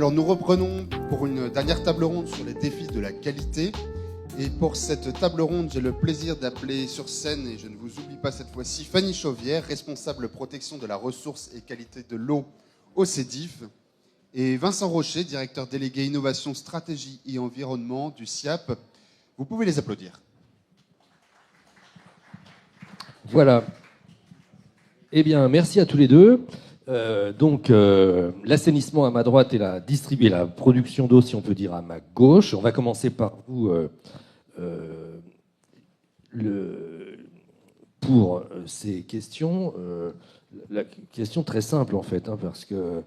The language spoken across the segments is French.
Alors nous reprenons pour une dernière table ronde sur les défis de la qualité. Et pour cette table ronde, j'ai le plaisir d'appeler sur scène, et je ne vous oublie pas cette fois-ci, Fanny Chauvière, responsable protection de la ressource et qualité de l'eau au CEDIF, et Vincent Rocher, directeur délégué innovation, stratégie et environnement du SIAP. Vous pouvez les applaudir. Voilà. Eh bien, merci à tous les deux. L'assainissement à ma droite et la production d'eau, si on peut dire, à ma gauche. On va commencer par vous pour ces questions. La question très simple, en fait, parce que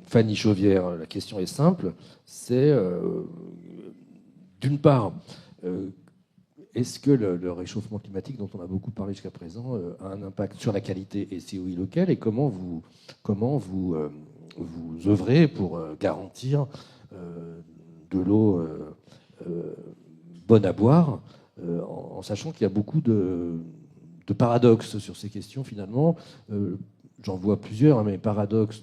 Fanny Chauvière, la question est simple. C'est, d'une part, est-ce que le réchauffement climatique, dont on a beaucoup parlé jusqu'à présent, a un impact sur la qualité, et si oui, lequel, et comment vous œuvrez pour garantir de l'eau bonne à boire, en sachant qu'il y a beaucoup de paradoxes sur ces questions, finalement. J'en vois plusieurs, mais paradoxes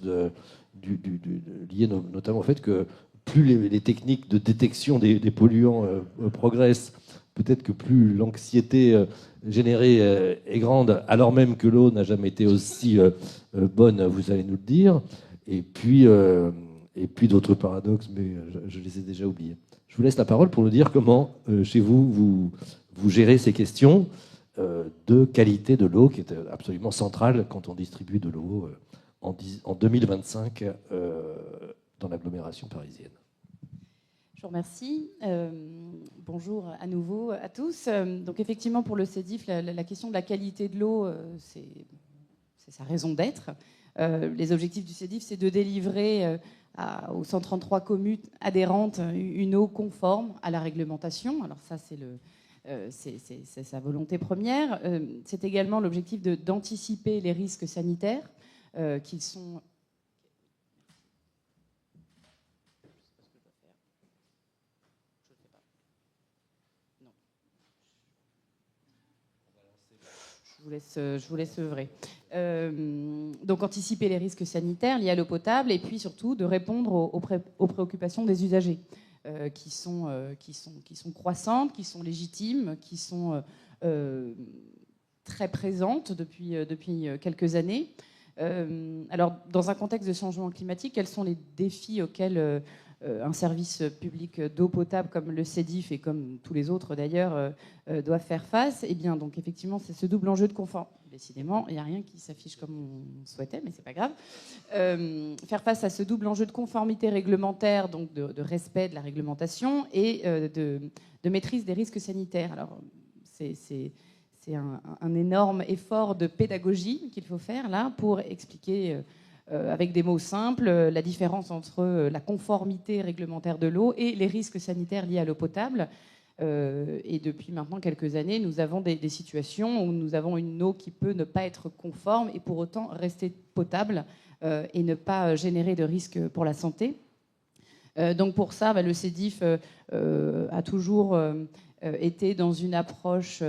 liés notamment au fait que plus les techniques de détection des polluants progressent, peut-être que plus l'anxiété générée est grande, alors même que l'eau n'a jamais été aussi bonne, vous allez nous le dire. Et puis d'autres paradoxes, mais je les ai déjà oubliés. Je vous laisse la parole pour nous dire comment, chez vous gérez ces questions de qualité de l'eau, qui est absolument centrale quand on distribue de l'eau en 2025 dans l'agglomération parisienne. Je vous remercie. Bonjour à nouveau à tous. Donc effectivement, pour le CEDIF, la question de la qualité de l'eau, c'est sa raison d'être. Les objectifs du CEDIF, c'est de délivrer aux 133 communes adhérentes une eau conforme à la réglementation. Alors ça, c'est sa volonté première. C'est également l'objectif d'anticiper les risques sanitaires qui sont... Je vous laisse œuvrer. Donc anticiper les risques sanitaires liés à l'eau potable, et puis surtout de répondre aux préoccupations des usagers qui sont croissantes, qui sont légitimes, qui sont très présentes depuis quelques années. Alors, dans un contexte de changement climatique, quels sont les défis auxquels un service public d'eau potable comme le CEDIF et comme tous les autres d'ailleurs doivent faire face? Eh bien, donc effectivement, c'est ce double enjeu de conformité. Décidément, il n'y a rien qui s'affiche comme on souhaitait, mais c'est pas grave. Faire face à ce double enjeu de conformité réglementaire, donc de respect de la réglementation et de maîtrise des risques sanitaires. Alors, c'est un énorme effort de pédagogie qu'il faut faire là pour expliquer avec des mots simples la différence entre la conformité réglementaire de l'eau et les risques sanitaires liés à l'eau potable. Et depuis maintenant quelques années, nous avons des situations où nous avons une eau qui peut ne pas être conforme et pour autant rester potable et ne pas générer de risques pour la santé. Donc pour ça, le CEDIF a toujours été dans une approche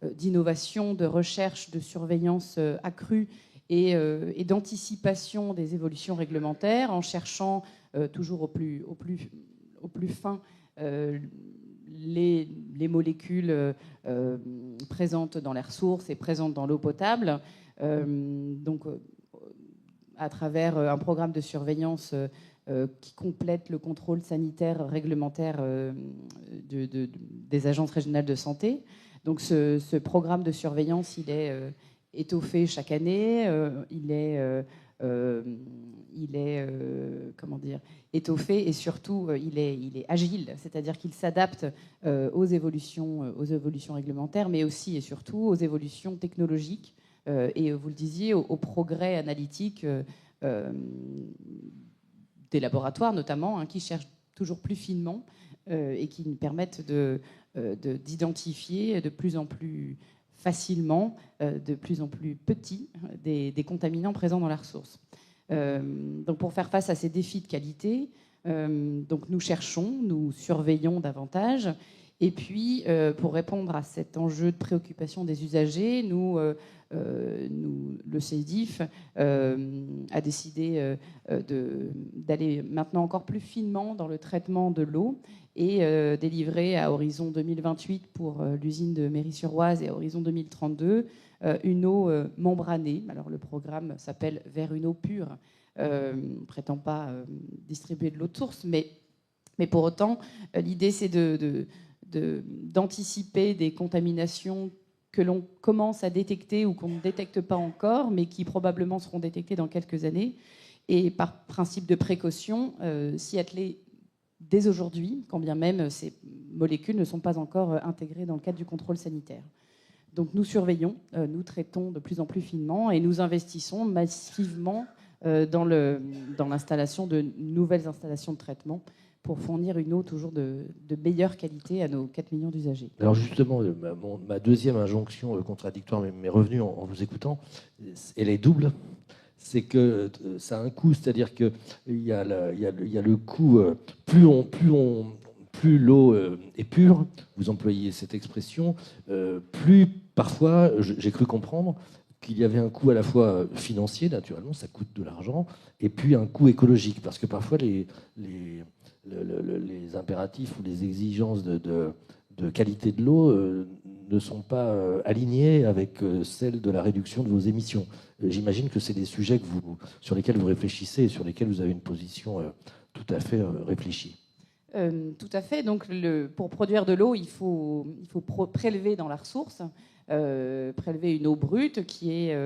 d'innovation, de recherche, de surveillance accrue et d'anticipation des évolutions réglementaires, en cherchant toujours au plus fin les molécules présentes dans les ressources et présentes dans l'eau potable. À travers un programme de surveillance qui complète le contrôle sanitaire réglementaire des agences régionales de santé. Donc ce programme de surveillance, il est étoffé chaque année, il est étoffé et surtout il est agile, c'est-à-dire qu'il s'adapte aux évolutions réglementaires, mais aussi et surtout aux évolutions technologiques et, vous le disiez, au progrès analytique des laboratoires notamment, qui cherchent toujours plus finement et qui nous permettent d'identifier de plus en plus facilement, de plus en plus petits, des contaminants présents dans la ressource. Donc pour faire face à ces défis de qualité, donc nous surveillons davantage Et puis, pour répondre à cet enjeu de préoccupation des usagers, le CEDIF a décidé d'aller maintenant encore plus finement dans le traitement de l'eau et délivrer à horizon 2028 pour l'usine de Méry-sur-Oise et à horizon 2032 une eau membranée. Alors le programme s'appelle Vers une eau pure. On ne prétend pas distribuer de l'eau de source, mais pour autant, l'idée c'est d'anticiper des contaminations que l'on commence à détecter ou qu'on ne détecte pas encore, mais qui probablement seront détectées dans quelques années. Et par principe de précaution, s'y atteler dès aujourd'hui, quand bien même ces molécules ne sont pas encore intégrées dans le cadre du contrôle sanitaire. Donc nous surveillons, nous traitons de plus en plus finement et nous investissons massivement dans l'installation de nouvelles installations de traitement pour fournir une eau toujours de meilleure qualité à nos 4 millions d'usagers. Alors justement, ma deuxième injonction contradictoire m'est revenue en vous écoutant. Elle est double. C'est que ça a un coût, c'est-à-dire qu'il y a le coût, plus l'eau est pure, vous employez cette expression, plus parfois, j'ai cru comprendre qu'il y avait un coût à la fois financier, naturellement, ça coûte de l'argent, et puis un coût écologique, parce que parfois les impératifs ou les exigences de qualité de l'eau ne sont pas alignés avec celles de la réduction de vos émissions. J'imagine que c'est des sujets sur lesquels vous réfléchissez et sur lesquels vous avez une position tout à fait réfléchie. Tout à fait. Donc, pour produire de l'eau, il faut prélever dans la ressource, prélever une eau brute qui est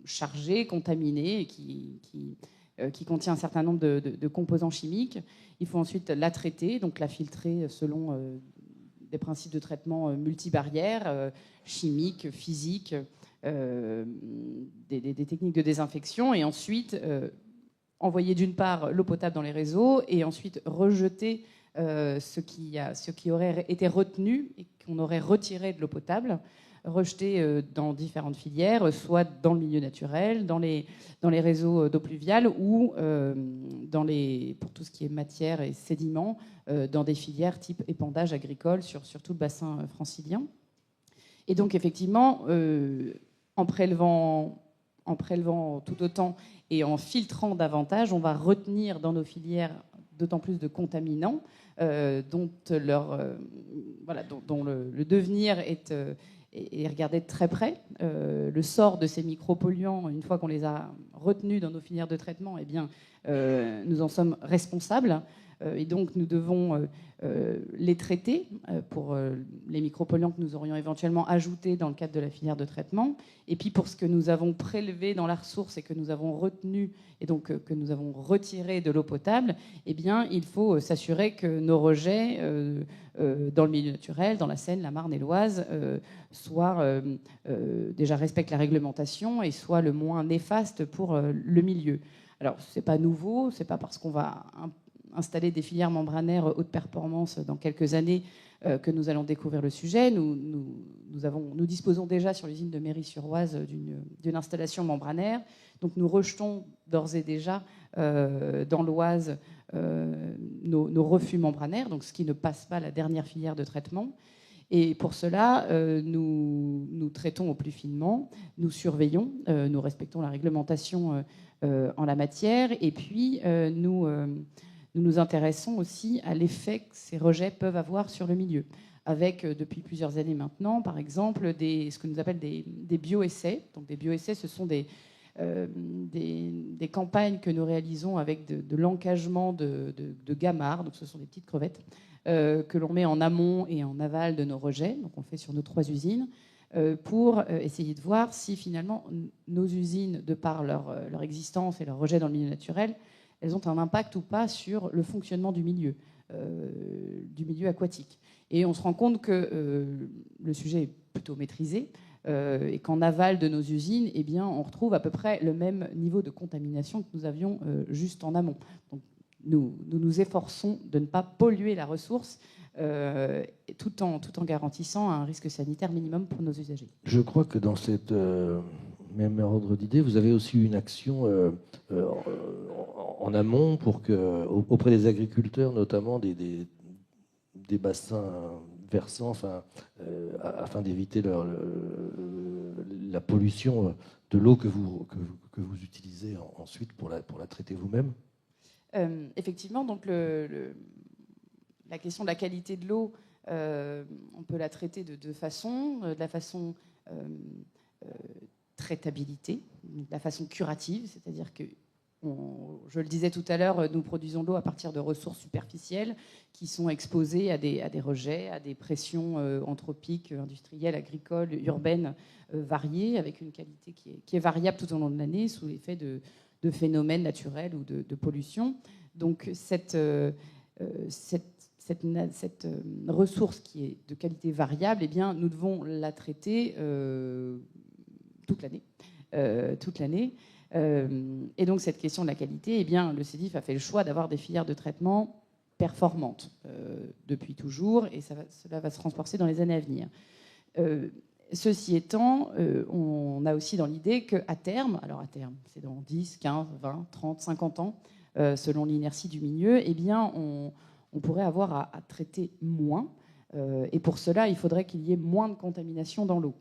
chargée, contaminée, et qui contient un certain nombre de composants chimiques. Il faut ensuite la traiter, donc la filtrer selon des principes de traitement multibarrières, chimiques, physiques, des techniques de désinfection, et ensuite envoyer d'une part l'eau potable dans les réseaux et ensuite rejeter ce qui aurait été retenu et qu'on aurait retiré de l'eau potable, rejeté dans différentes filières, soit dans le milieu naturel, dans les réseaux d'eau pluviale ou pour tout ce qui est matière et sédiments, dans des filières type épandage agricole sur tout le bassin francilien. Et donc effectivement, en prélevant tout autant et en filtrant davantage, on va retenir dans nos filières d'autant plus de contaminants dont le devenir est regardé de très près. Le sort de ces micropolluants, une fois qu'on les a retenus dans nos filières de traitement, eh bien, nous en sommes responsables. Et donc, nous devons les traiter pour les micropolluants que nous aurions éventuellement ajoutés dans le cadre de la filière de traitement. Et puis, pour ce que nous avons prélevé dans la ressource et que nous avons retenu et donc que nous avons retiré de l'eau potable, eh bien, il faut s'assurer que nos rejets dans le milieu naturel, dans la Seine, la Marne et l'Oise, déjà respectent la réglementation et soient le moins néfastes pour le milieu. Alors, ce n'est pas nouveau, ce n'est pas parce qu'on va installer des filières membranaires haute performance dans quelques années que nous allons découvrir le sujet. Nous disposons déjà sur l'usine de Méry-sur-Oise d'une installation membranaire. Donc nous rejetons d'ores et déjà dans l'Oise nos refus membranaires, donc ce qui ne passe pas la dernière filière de traitement. Et pour cela, nous traitons au plus finement, nous surveillons, nous respectons la réglementation en la matière, et puis nous nous intéressons aussi à l'effet que ces rejets peuvent avoir sur le milieu, avec depuis plusieurs années maintenant, par exemple, ce que nous appelle des bioessais. Donc des bioessais, ce sont des campagnes que nous réalisons avec de l'encagement de gamards, donc ce sont des petites crevettes, que l'on met en amont et en aval de nos rejets, donc on le fait sur nos 3 usines, pour essayer de voir si finalement nos usines, de par leur existence et leur rejet dans le milieu naturel, elles ont un impact ou pas sur le fonctionnement du milieu aquatique. Et on se rend compte que le sujet est plutôt maîtrisé et qu'en aval de nos usines, eh bien, on retrouve à peu près le même niveau de contamination que nous avions juste en amont. Donc, nous efforçons de ne pas polluer la ressource tout en garantissant un risque sanitaire minimum pour nos usagers. Je crois que dans cette même ordre d'idée, vous avez aussi une action en amont auprès des agriculteurs, notamment des bassins versants, afin d'éviter la pollution de l'eau que vous utilisez ensuite pour la traiter vous-même? Effectivement, donc la question de la qualité de l'eau, on peut la traiter de deux façons. De la façon traitabilité, de la façon curative, c'est-à-dire que, je le disais tout à l'heure, nous produisons l'eau à partir de ressources superficielles qui sont exposées à des rejets, à des pressions anthropiques, industrielles, agricoles, urbaines variées, avec une qualité qui est variable tout au long de l'année sous l'effet de phénomènes naturels ou de pollution. Donc cette ressource qui est de qualité variable, eh bien, nous devons la traiter toute l'année. Et donc cette question de la qualité, eh bien, le CEDIF a fait le choix d'avoir des filières de traitement performantes depuis toujours, et cela va se renforcer dans les années à venir. Ceci étant, on a aussi dans l'idée qu'à terme, c'est dans 10, 15, 20, 30, 50 ans, selon l'inertie du milieu, eh bien, on pourrait avoir à traiter moins. Et pour cela, il faudrait qu'il y ait moins de contamination dans l'eau.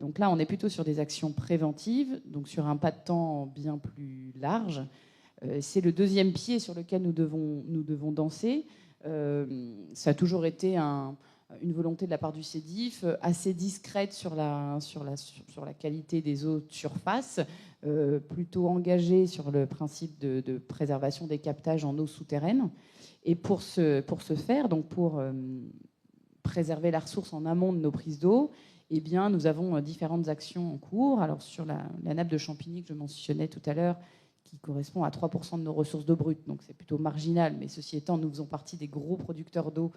Donc là, on est plutôt sur des actions préventives, donc sur un pas de temps bien plus large. C'est le deuxième pied sur lequel nous devons danser. Ça a toujours été une volonté de la part du CEDIF, assez discrète sur la qualité des eaux de surface, plutôt engagée sur le principe de préservation des captages en eau souterraine. Et pour ce faire, donc pour préserver la ressource en amont de nos prises d'eau, eh bien, nous avons différentes actions en cours. Alors, sur la nappe de Champigny que je mentionnais tout à l'heure, qui correspond à 3% de nos ressources d'eau brute, donc c'est plutôt marginal, mais ceci étant, nous faisons partie des gros producteurs d'eau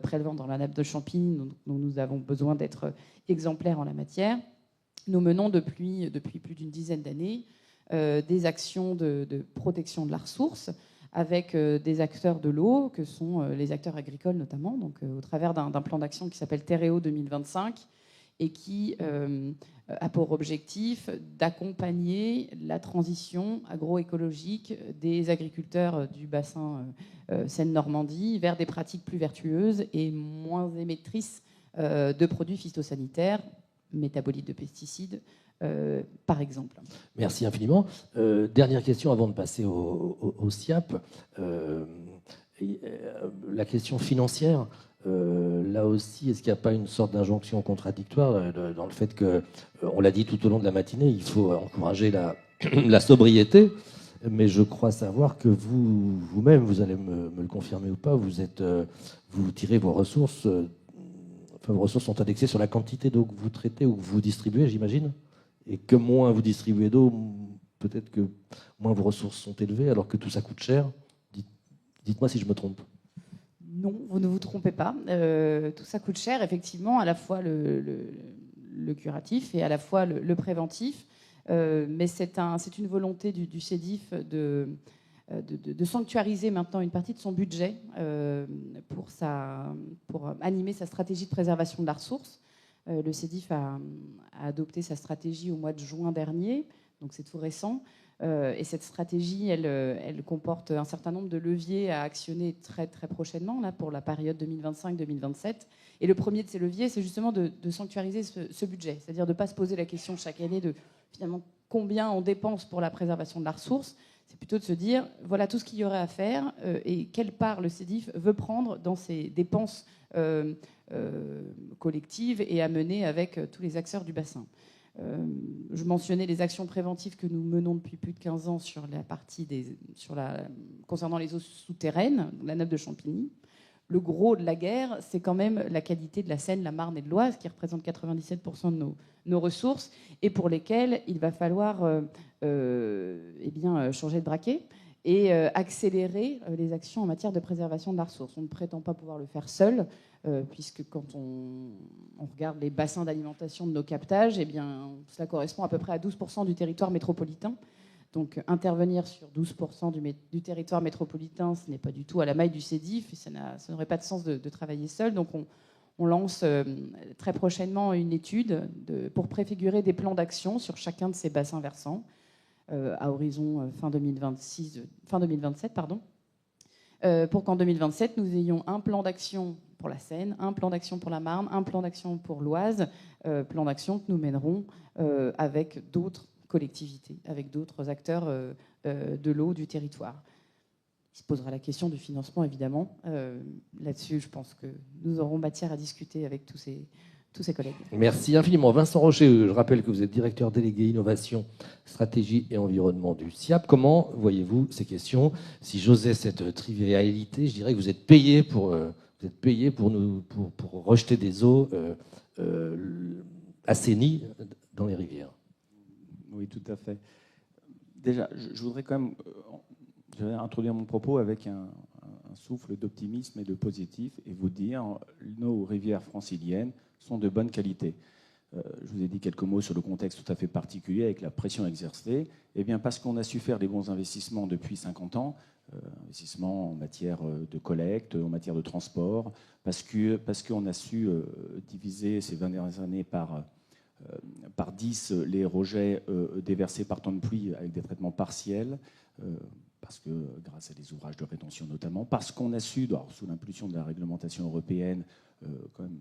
prélevant dans la nappe de Champigny, dont nous avons besoin d'être exemplaires en la matière. Nous menons depuis plus d'une dizaine d'années des actions de protection de la ressource avec des acteurs de l'eau, que sont les acteurs agricoles notamment, donc au travers d'un plan d'action qui s'appelle Terre et Eau 2025, et qui a pour objectif d'accompagner la transition agroécologique des agriculteurs du bassin Seine-Normandie vers des pratiques plus vertueuses et moins émettrices de produits phytosanitaires, métabolites de pesticides, par exemple. Merci infiniment. Dernière question avant de passer au SIAP. La question financière. Là aussi, est-ce qu'il n'y a pas une sorte d'injonction contradictoire dans le fait que, on l'a dit tout au long de la matinée, il faut encourager la sobriété, mais je crois savoir que vous-même, vous allez me le confirmer ou pas, vous tirez vos ressources, vos ressources sont indexées sur la quantité d'eau que vous traitez ou que vous distribuez, j'imagine, et que moins vous distribuez d'eau, peut-être que moins vos ressources sont élevées, alors que tout ça coûte cher. Dites-moi si je me trompe. Non, vous ne vous trompez pas. Tout ça coûte cher, effectivement, à la fois le curatif et à la fois le préventif. Mais c'est une volonté du CEDIF de sanctuariser maintenant une partie de son budget pour animer sa stratégie de préservation de la ressource. Le CEDIF a adopté sa stratégie au mois de juin dernier, donc c'est tout récent. Et cette stratégie, elle comporte un certain nombre de leviers à actionner très, très prochainement là, pour la période 2025-2027. Et le premier de ces leviers, c'est justement de sanctuariser ce budget, c'est-à-dire de ne pas se poser la question chaque année de finalement combien on dépense pour la préservation de la ressource. C'est plutôt de se dire, voilà tout ce qu'il y aurait à faire et quelle part le CEDIF veut prendre dans ces dépenses collectives et à mener avec tous les acteurs du bassin. Je mentionnais les actions préventives que nous menons depuis plus de 15 ans sur la partie concernant les eaux souterraines, la nappe de Champigny. Le gros de la guerre, c'est quand même la qualité de la Seine, la Marne et de l'Oise, qui représentent 97% de nos ressources, et pour lesquelles il va falloir changer de braquet et accélérer les actions en matière de préservation de la ressource. On ne prétend pas pouvoir le faire seul, puisque quand on regarde les bassins d'alimentation de nos captages, eh bien, cela correspond à peu près à 12% du territoire métropolitain. Donc intervenir sur 12% du territoire métropolitain, ce n'est pas du tout à la maille du CEDIF, et ça n'aurait pas de sens de travailler seul. Donc on lance très prochainement une étude pour préfigurer des plans d'action sur chacun de ces bassins versants à horizon fin 2027. pour qu'en 2027, nous ayons un plan d'action pour la Seine, un plan d'action pour la Marne, un plan d'action pour l'Oise, plan d'action que nous mènerons avec d'autres collectivités, avec d'autres acteurs de l'eau du territoire. Il se posera la question du financement, évidemment. Là-dessus, je pense que nous aurons matière à discuter avec tous ces collègues. Merci infiniment. Vincent Rocher, je rappelle que vous êtes directeur délégué innovation, stratégie et environnement du SIAP. Comment voyez-vous ces questions? Si j'osais cette trivialité, je dirais que vous êtes payé pour rejeter des eaux assainies dans les rivières. Oui, tout à fait. Déjà, je voudrais quand même introduire mon propos avec un souffle d'optimisme et de positif et vous dire nos rivières franciliennes sont de bonne qualité. Je vous ai dit quelques mots sur le contexte tout à fait particulier avec la pression exercée. Eh bien, parce qu'on a su faire les bons investissements depuis 50 ans, investissements en matière de collecte, en matière de transport, parce qu'on a su diviser ces 20 dernières années par 10 les rejets déversés par temps de pluie avec des traitements partiels, parce que grâce à des ouvrages de rétention notamment, parce qu'on a su, sous l'impulsion de la réglementation européenne, quand même,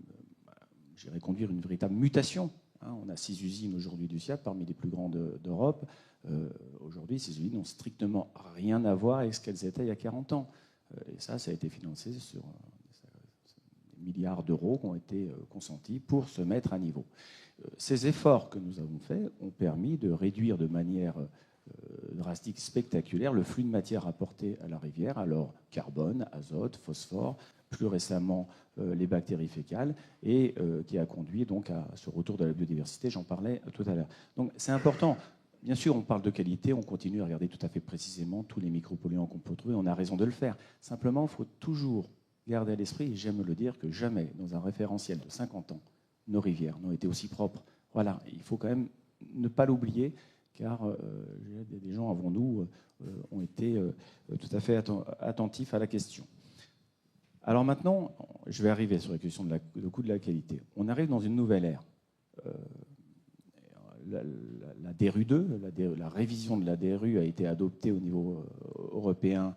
j'irais conduire une véritable mutation. On a 6 usines aujourd'hui du SIAP, parmi les plus grandes d'Europe. Aujourd'hui, ces usines n'ont strictement rien à voir avec ce qu'elles étaient il y a 40 ans. Et ça a été financé sur des milliards d'euros qui ont été consentis pour se mettre à niveau. Ces efforts que nous avons faits ont permis de réduire de manière drastique, spectaculaire, le flux de matière apporté à la rivière, alors carbone, azote, phosphore, plus récemment les bactéries fécales, et qui a conduit donc à ce retour de la biodiversité, j'en parlais tout à l'heure. Donc c'est important. Bien sûr, on parle de qualité, on continue à regarder tout à fait précisément tous les micropolluants qu'on peut trouver, on a raison de le faire. Simplement, il faut toujours garder à l'esprit, et j'aime le dire, que jamais, dans un référentiel de 50 ans, nos rivières n'ont été aussi propres. Voilà, il faut quand même ne pas l'oublier, car des gens avant nous ont été tout à fait attentifs à la question. Alors maintenant, je vais arriver sur la question du coût de la qualité. On arrive dans une nouvelle ère. La DRU 2, la révision de la DRU a été adoptée au niveau européen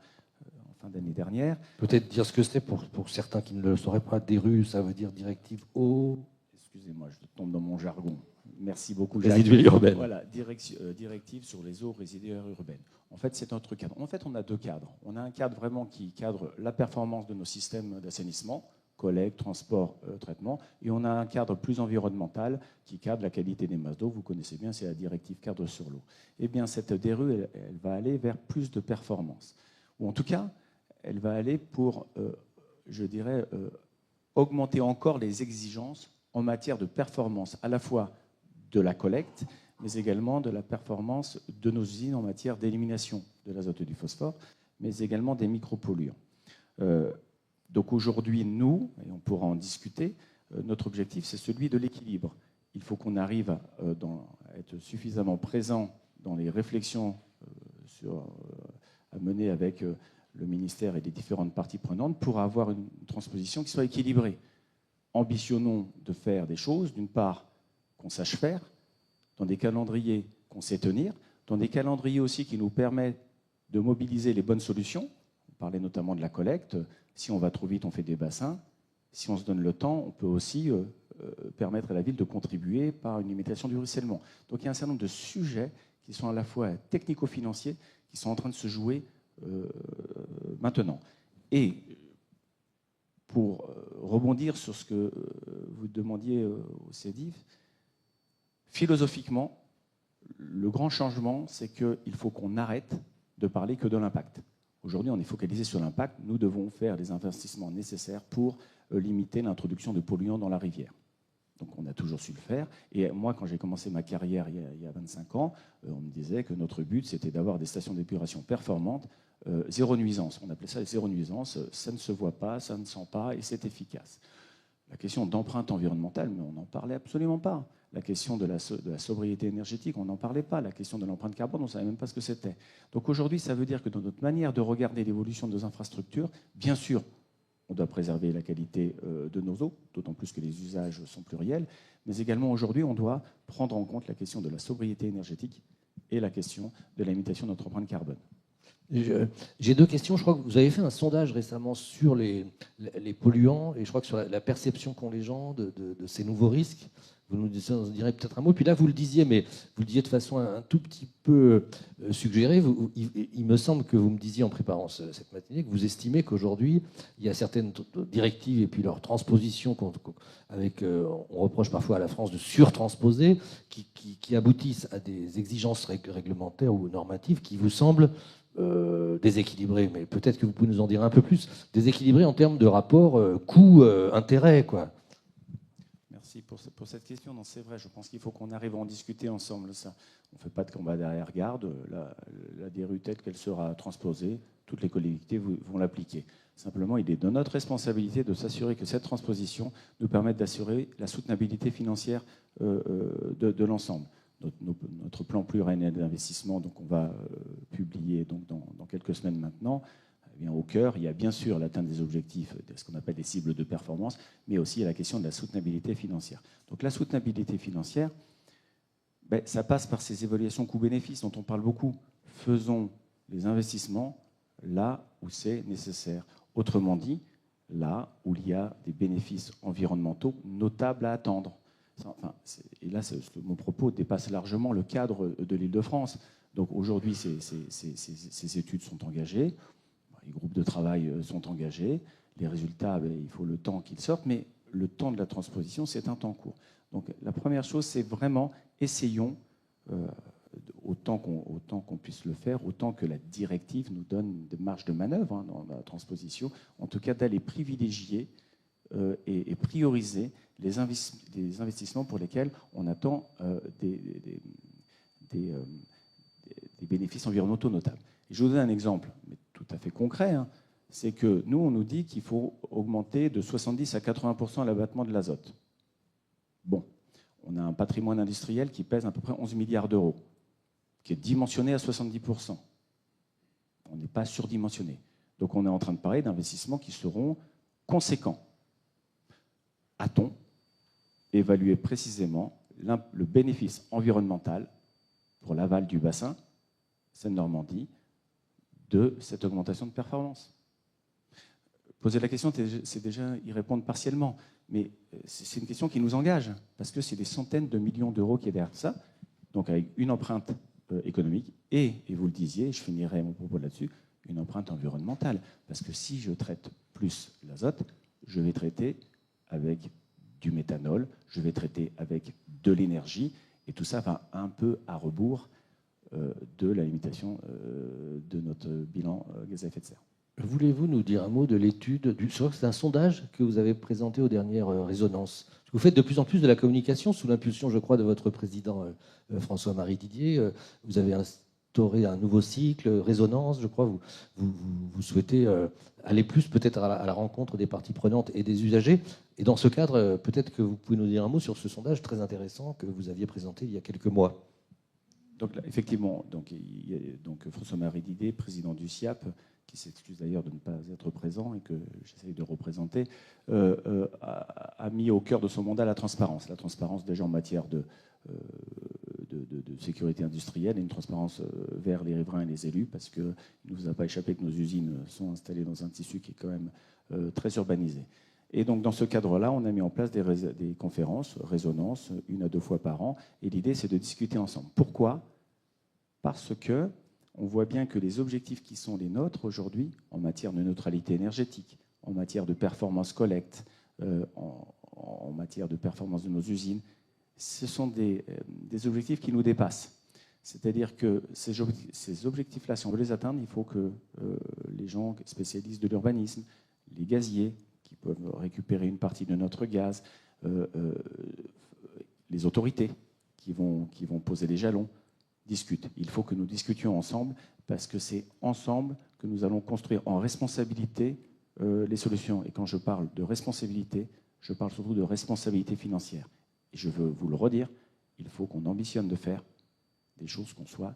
en fin d'année dernière. Peut-être dire ce que c'est pour certains qui ne le sauraient pas. DRU, ça veut dire directive eau. Excusez-moi, je tombe dans mon jargon. Merci beaucoup. Résiduaires urbaines. Voilà, directive sur les eaux résiduaires urbaines. En fait, c'est notre cadre. En fait, on a 2 cadres. On a un cadre vraiment qui cadre la performance de nos systèmes d'assainissement, collecte, transport, traitement, et on a un cadre plus environnemental qui cadre la qualité des masses d'eau. Vous connaissez bien, c'est la directive cadre sur l'eau. Eh bien, cette DRU, elle va aller vers plus de performance. Ou en tout cas, elle va aller pour, je dirais, augmenter encore les exigences en matière de performance, à la fois de la collecte, mais également de la performance de nos usines en matière d'élimination de l'azote et du phosphore, mais également des micropolluants. Donc aujourd'hui, nous, et on pourra en discuter, notre objectif, c'est celui de l'équilibre. Il faut qu'on arrive à être suffisamment présent dans les réflexions à mener avec le ministère et les différentes parties prenantes pour avoir une transposition qui soit équilibrée. Ambitionnons de faire des choses, d'une part, qu'on sache faire, dans des calendriers qu'on sait tenir, dans des calendriers aussi qui nous permettent de mobiliser les bonnes solutions. On parlait notamment de la collecte. Si on va trop vite, on fait des bassins. Si on se donne le temps, on peut aussi permettre à la ville de contribuer par une limitation du ruissellement. Donc il y a un certain nombre de sujets qui sont à la fois technico-financiers, qui sont en train de se jouer maintenant. Et pour rebondir sur ce que vous demandiez au CEDIF, philosophiquement, le grand changement, c'est qu'il faut qu'on arrête de parler que de l'impact. Aujourd'hui, on est focalisé sur l'impact. Nous devons faire les investissements nécessaires pour limiter l'introduction de polluants dans la rivière. Donc on a toujours su le faire. Et moi, quand j'ai commencé ma carrière il y a 25 ans, on me disait que notre but, c'était d'avoir des stations d'épuration performantes, zéro nuisance. On appelait ça zéro nuisance. Ça ne se voit pas, ça ne sent pas et c'est efficace. La question d'empreinte environnementale, mais on n'en parlait absolument pas. La question de la sobriété énergétique, on n'en parlait pas. La question de l'empreinte carbone, on ne savait même pas ce que c'était. Donc aujourd'hui, ça veut dire que dans notre manière de regarder l'évolution de nos infrastructures, bien sûr, on doit préserver la qualité de nos eaux, d'autant plus que les usages sont pluriels, mais également aujourd'hui, on doit prendre en compte la question de la sobriété énergétique et la question de la limitation de notre empreinte carbone. J'ai deux questions. Je crois que vous avez fait un sondage récemment sur les polluants et je crois que sur la perception qu'ont les gens de ces nouveaux risques. Vous nous direz peut-être un mot. Puis là, vous le disiez, mais vous le disiez de façon un tout petit peu suggérée. Il me semble que vous me disiez en préparant cette matinée que vous estimez qu'aujourd'hui, il y a certaines directives et puis leur transposition, on reproche parfois à la France de surtransposer, qui aboutissent à des exigences réglementaires ou normatives qui vous semblent déséquilibré, mais peut-être que vous pouvez nous en dire un peu plus, déséquilibré en termes de rapport coût-intérêt, quoi. Merci pour cette question. Non, c'est vrai, je pense qu'il faut qu'on arrive à en discuter ensemble. Ça. On ne fait pas de combat derrière-garde. La DRU telle qu'elle sera transposée, toutes les collectivités vont l'appliquer. Simplement, il est de notre responsabilité de s'assurer que cette transposition nous permette d'assurer la soutenabilité financière de l'ensemble. Notre plan pluriannuel d'investissement, donc on va publier donc dans quelques semaines maintenant. Eh bien, au cœur, il y a bien sûr l'atteinte des objectifs, de ce qu'on appelle les cibles de performance, mais aussi la question de la soutenabilité financière. Donc la soutenabilité financière, ça passe par ces évaluations coûts-bénéfices dont on parle beaucoup. Faisons les investissements là où c'est nécessaire. Autrement dit, là où il y a des bénéfices environnementaux notables à attendre. Enfin, et là, mon propos dépasse largement le cadre de l'Île-de-France. Donc aujourd'hui, ces études sont engagées, les groupes de travail sont engagés, les résultats, il faut le temps qu'ils sortent, mais le temps de la transposition, c'est un temps court. Donc la première chose, c'est vraiment essayons, autant qu'on puisse le faire, autant que la directive nous donne des marges de manœuvre dans la transposition, en tout cas d'aller privilégier et prioriser les investissements pour lesquels on attend des bénéfices environnementaux notables. Et je vous donne un exemple, mais tout à fait concret. C'est que nous, on nous dit qu'il faut augmenter de 70 à 80% l'abattement de l'azote. Bon, on a un patrimoine industriel qui pèse à peu près 11 milliards d'euros, qui est dimensionné à 70%. On n'est pas surdimensionné. Donc on est en train de parler d'investissements qui seront conséquents. A-t-on évalué précisément le bénéfice environnemental pour l'aval du bassin Seine-Normandie de cette augmentation de performance? Poser la question, c'est déjà y répondre partiellement, mais c'est une question qui nous engage, parce que c'est des centaines de millions d'euros qui est derrière ça, donc avec une empreinte économique, et vous le disiez, je finirai mon propos là-dessus, une empreinte environnementale, parce que si je traite plus l'azote, je vais traiter avec du méthanol, je vais traiter avec de l'énergie, et tout ça va un peu à rebours de la limitation de notre bilan gaz à effet de serre. Voulez-vous nous dire un mot de l'étude c'est un sondage que vous avez présenté aux dernières résonances. Vous faites de plus en plus de la communication sous l'impulsion, je crois, de votre président François-Marie Didier. Vous avez instauré un nouveau cycle, résonance, je crois. Vous souhaitez aller plus peut-être à la rencontre des parties prenantes et des usagers. Et dans ce cadre, peut-être que vous pouvez nous dire un mot sur ce sondage très intéressant que vous aviez présenté il y a quelques mois. Donc là, effectivement, il y a François-Marie Didier, président du SIAP, qui s'excuse d'ailleurs de ne pas être présent et que j'essaye de représenter, a mis au cœur de son mandat la transparence. La transparence déjà en matière de sécurité industrielle et une transparence vers les riverains et les élus, parce qu'il ne vous a pas échappé que nos usines sont installées dans un tissu qui est quand même très urbanisé. Et donc dans ce cadre-là, on a mis en place des conférences, résonances, 1 à 2 fois par an, et l'idée c'est de discuter ensemble. Pourquoi ? Parce que on voit bien que les objectifs qui sont les nôtres aujourd'hui, en matière de neutralité énergétique, en matière de performance collecte, en matière de performance de nos usines, ce sont des objectifs qui nous dépassent. C'est-à-dire que ces objectifs-là, si on veut les atteindre, il faut que les gens spécialistes de l'urbanisme, les gaziers, qui peuvent récupérer une partie de notre gaz, les autorités qui vont poser les jalons, discutent. Il faut que nous discutions ensemble parce que c'est ensemble que nous allons construire en responsabilité les solutions. Et quand je parle de responsabilité, je parle surtout de responsabilité financière. Et je veux vous le redire, il faut qu'on ambitionne de faire des choses qu'on soit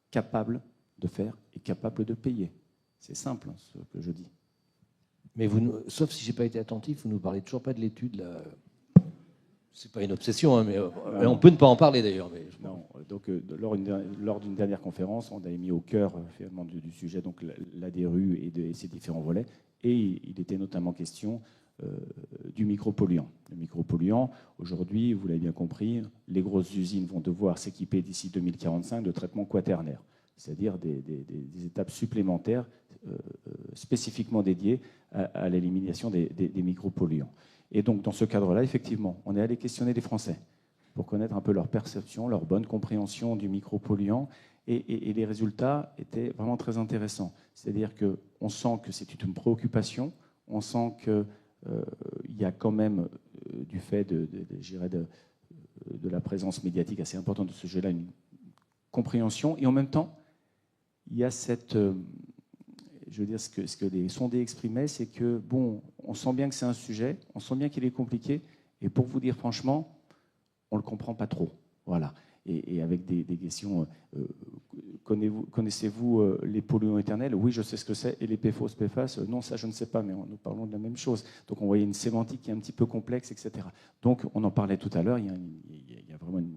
capable de faire et capable de payer. C'est simple ce que je dis. Mais sauf si je n'ai pas été attentif, vous ne nous parlez toujours pas de l'étude là. C'est pas une obsession, hein, mais on peut ne pas en parler d'ailleurs. Mais... Non, donc lors d'une dernière conférence, on avait mis au cœur finalement du sujet donc la DRU et ses différents volets, et il était notamment question du micropolluant. Le micropolluant, aujourd'hui, vous l'avez bien compris, les grosses usines vont devoir s'équiper d'ici 2045 de traitements quaternaires, c'est-à-dire des étapes supplémentaires spécifiquement dédiées à l'élimination des micropolluants. Et donc, dans ce cadre-là, effectivement, on est allé questionner les Français pour connaître un peu leur perception, leur bonne compréhension du micropolluant. Et les résultats étaient vraiment très intéressants. C'est-à-dire qu'on sent que c'est une préoccupation, on sent qu'il y a quand même, du fait de la présence médiatique assez importante de ce sujet-là, une compréhension. Et en même temps, il y a cette... je veux dire, ce que les sondés exprimaient, c'est que, bon, on sent bien que c'est un sujet, on sent bien qu'il est compliqué, et pour vous dire franchement, on ne le comprend pas trop. Voilà. Et avec des questions, connaissez-vous les polluants éternels? Oui, je sais ce que c'est. Et les PFOS, PFAS? Non, ça, je ne sais pas, mais nous parlons de la même chose. Donc, on voyait une sémantique qui est un petit peu complexe, etc. Donc, on en parlait tout à l'heure, il y a vraiment un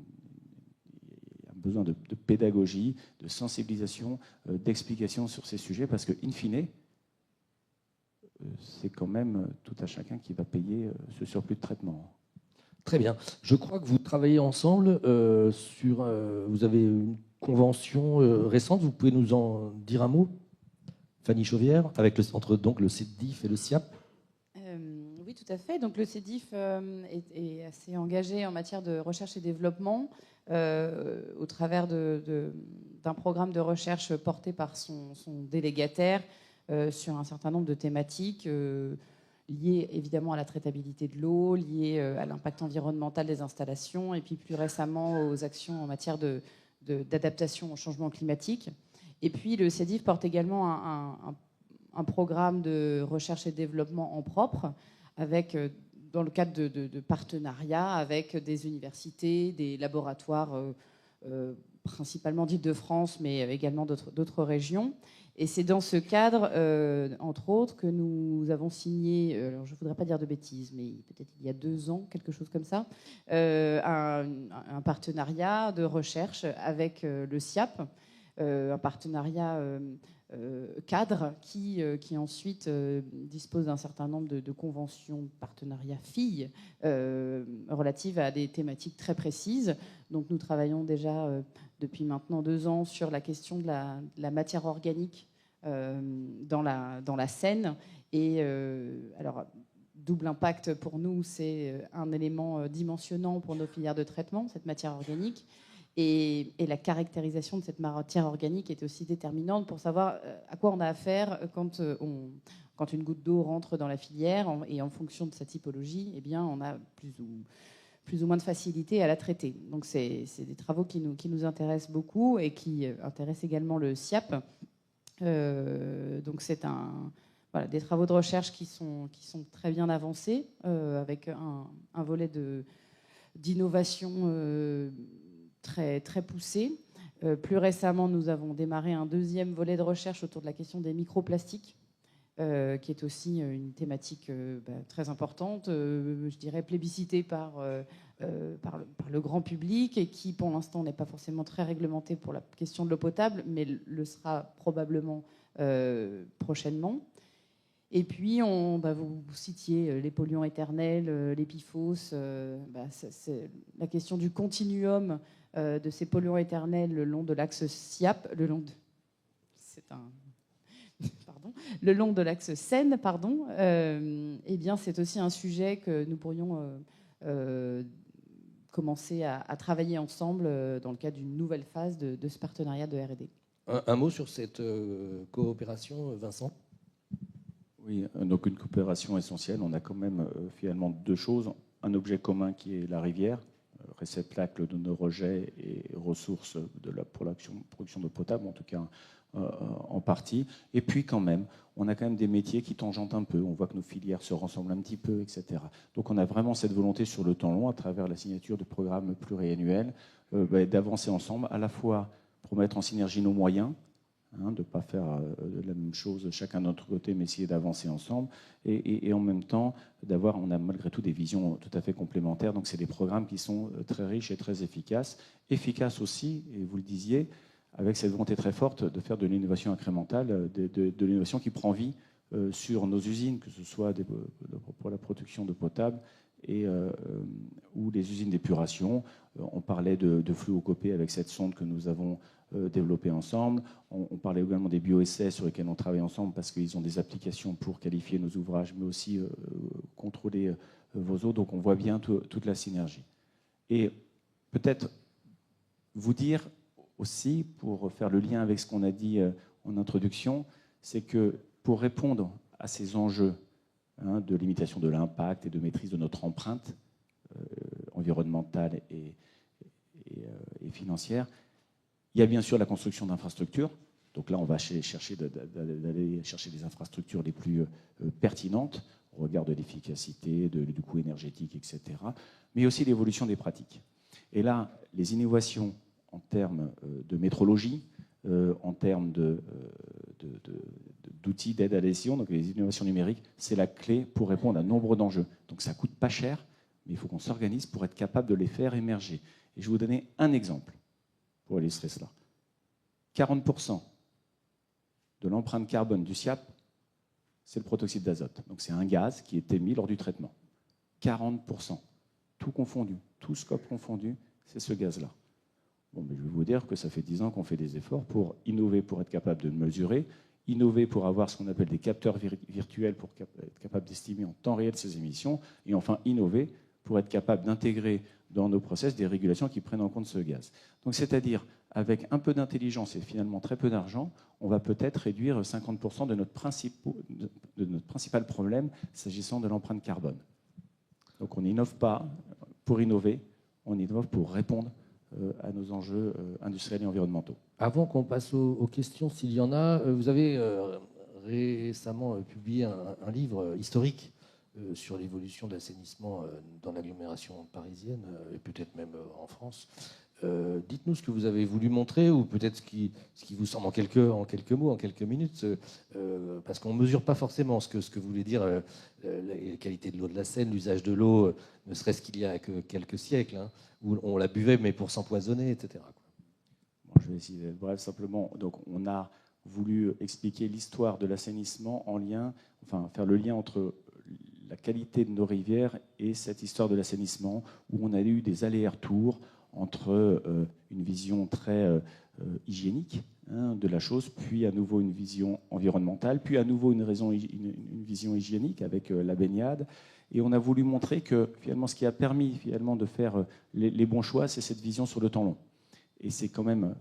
besoin de pédagogie, de sensibilisation, d'explication sur ces sujets, parce que, in fine, c'est quand même tout à chacun qui va payer ce surplus de traitement. Très bien. Je crois que vous travaillez ensemble sur... vous avez une convention récente, vous pouvez nous en dire un mot, Fanny Chauvière, entre donc, le CEDIF et le SIAP? Oui, tout à fait. Donc, le CEDIF est assez engagé en matière de recherche et développement au travers d'un programme de recherche porté par son délégataire sur un certain nombre de thématiques liées évidemment à la traitabilité de l'eau, liées à l'impact environnemental des installations et puis plus récemment aux actions en matière d'adaptation au changement climatique. Et puis le CEDIF porte également un programme de recherche et développement en propre avec, dans le cadre de partenariats avec des universités, des laboratoires principalement d'Île-de-France, mais également d'autres régions. Et c'est dans ce cadre, entre autres, que nous avons signé, alors je ne voudrais pas dire de bêtises, mais peut-être il y a 2 ans, quelque chose comme ça, un partenariat de recherche avec le SIAP, un partenariat cadre qui ensuite dispose d'un certain nombre de conventions de partenariat filles relatives à des thématiques très précises. Donc nous travaillons déjà depuis maintenant 2 ans sur la question de la matière organique dans la Seine. Et alors, double impact pour nous, c'est un élément dimensionnant pour nos filières de traitement, cette matière organique. Et la caractérisation de cette matière organique est aussi déterminante pour savoir à quoi on a affaire quand une goutte d'eau rentre dans la filière. Et en fonction de sa typologie, eh bien, on a plus ou moins de facilité à la traiter. Donc c'est des travaux qui nous intéressent beaucoup et qui intéressent également le SIAP. Donc c'est des travaux de recherche qui sont très bien avancés, avec un volet d'innovation très, très poussé. Plus récemment, nous avons démarré un 2e volet de recherche autour de la question des microplastiques, qui est aussi une thématique très importante, je dirais plébiscitée par le grand public et qui, pour l'instant, n'est pas forcément très réglementée pour la question de l'eau potable, mais le sera probablement prochainement. Et puis, vous citiez les polluants éternels, les PFOS. C'est la question du continuum de ces polluants éternels le long de l'axe SIAP, le long de l'axe Seine, pardon. Eh bien, c'est aussi un sujet que nous pourrions commencer à travailler ensemble dans le cadre d'une nouvelle phase de ce partenariat de R&D. Un mot sur cette coopération, Vincent? Oui, donc une coopération essentielle. On a quand même finalement 2 choses. Un objet commun qui est la rivière, réceptacle de nos rejets et ressources pour la production d'eau potable, en tout cas en partie. Et puis quand même, on a quand même des métiers qui tangentent un peu. On voit que nos filières se ressemblent un petit peu, etc. Donc on a vraiment cette volonté sur le temps long, à travers la signature de programmes pluriannuels, d'avancer ensemble, à la fois pour mettre en synergie nos moyens, de ne pas faire la même chose chacun de notre côté, mais essayer d'avancer ensemble. Et en même temps, on a malgré tout des visions tout à fait complémentaires. Donc c'est des programmes qui sont très riches et très efficaces. Efficaces aussi, et vous le disiez, avec cette volonté très forte de faire de l'innovation incrémentale, de l'innovation qui prend vie sur nos usines, que ce soit pour la production d'eau potable ou les usines d'épuration. On parlait de fluocopée avec cette sonde que nous avons développée ensemble. On parlait également des bioessais sur lesquels on travaille ensemble parce qu'ils ont des applications pour qualifier nos ouvrages, mais aussi contrôler vos eaux. Donc on voit bien toute la synergie. Et peut-être vous dire aussi, pour faire le lien avec ce qu'on a dit en introduction, c'est que pour répondre à ces enjeux de limitation de l'impact et de maîtrise de notre empreinte environnementale et financière, il y a bien sûr la construction d'infrastructures. Donc là, on va d'aller chercher des infrastructures les plus pertinentes au regard de l'efficacité, du coût énergétique, etc. Mais aussi l'évolution des pratiques. Et là, les innovations en termes de métrologie, en termes d'outils d'aide à la décision, donc les innovations numériques, c'est la clé pour répondre à nombre d'enjeux. Donc ça ne coûte pas cher, mais il faut qu'on s'organise pour être capable de les faire émerger. Et je vais vous donner un exemple pour illustrer cela. 40% de l'empreinte carbone du SIAP, c'est le protoxyde d'azote. Donc c'est un gaz qui est émis lors du traitement. 40%, tout confondu, tout scope confondu, c'est ce gaz-là. Bon, mais je vais vous dire que ça fait 10 ans qu'on fait des efforts pour innover, pour être capable de le mesurer, innover pour avoir ce qu'on appelle des capteurs virtuels pour être capable d'estimer en temps réel ces émissions, et enfin innover pour être capable d'intégrer dans nos process des régulations qui prennent en compte ce gaz. Donc c'est-à-dire, avec un peu d'intelligence et finalement très peu d'argent, on va peut-être réduire 50% de notre principal problème s'agissant de l'empreinte carbone. Donc on n'innove pas pour innover, on innove pour répondre à nos enjeux industriels et environnementaux. Avant qu'on passe aux questions, s'il y en a, vous avez récemment publié un livre historique sur l'évolution de l'assainissement dans l'agglomération parisienne et peut-être même en France. Dites-nous ce que vous avez voulu montrer ou peut-être ce qui vous semble en quelques mots, en quelques minutes, parce qu'on ne mesure pas forcément ce que voulait dire la qualité de l'eau de la Seine, l'usage de l'eau, ne serait-ce qu'il y a que quelques siècles, où on la buvait mais pour s'empoisonner, etc. Bon, je vais essayer d'être bref simplement. Donc, on a voulu expliquer l'histoire de l'assainissement faire le lien entre la qualité de nos rivières et cette histoire de l'assainissement, où on a eu des allers-retours entre une vision très hygiénique de la chose, puis à nouveau une vision environnementale, puis à nouveau une vision hygiénique avec la baignade. Et on a voulu montrer que finalement, ce qui a permis finalement de faire les bons choix, c'est cette vision sur le temps long. Et c'est quand même,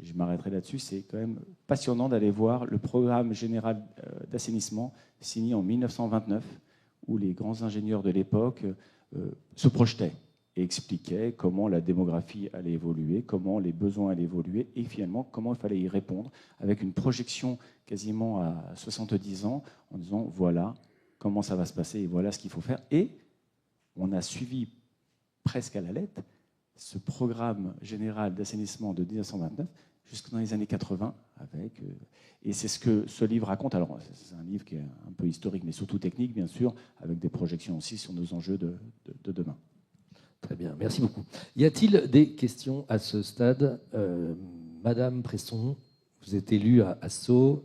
je m'arrêterai là-dessus, c'est quand même passionnant d'aller voir le programme général d'assainissement signé en 1929, où les grands ingénieurs de l'époque se projetaient et expliquaient comment la démographie allait évoluer, comment les besoins allaient évoluer et finalement comment il fallait y répondre avec une projection quasiment à 70 ans en disant voilà comment ça va se passer et voilà ce qu'il faut faire. Et on a suivi presque à la lettre ce programme général d'assainissement de 1929 jusque dans les années 80 et c'est ce que ce livre raconte. Alors c'est un livre qui est un peu historique mais surtout technique bien sûr, avec des projections aussi sur nos enjeux de demain. Très bien, merci beaucoup. Y a-t-il des questions à ce stade? Madame Presson, vous êtes élue à Sceaux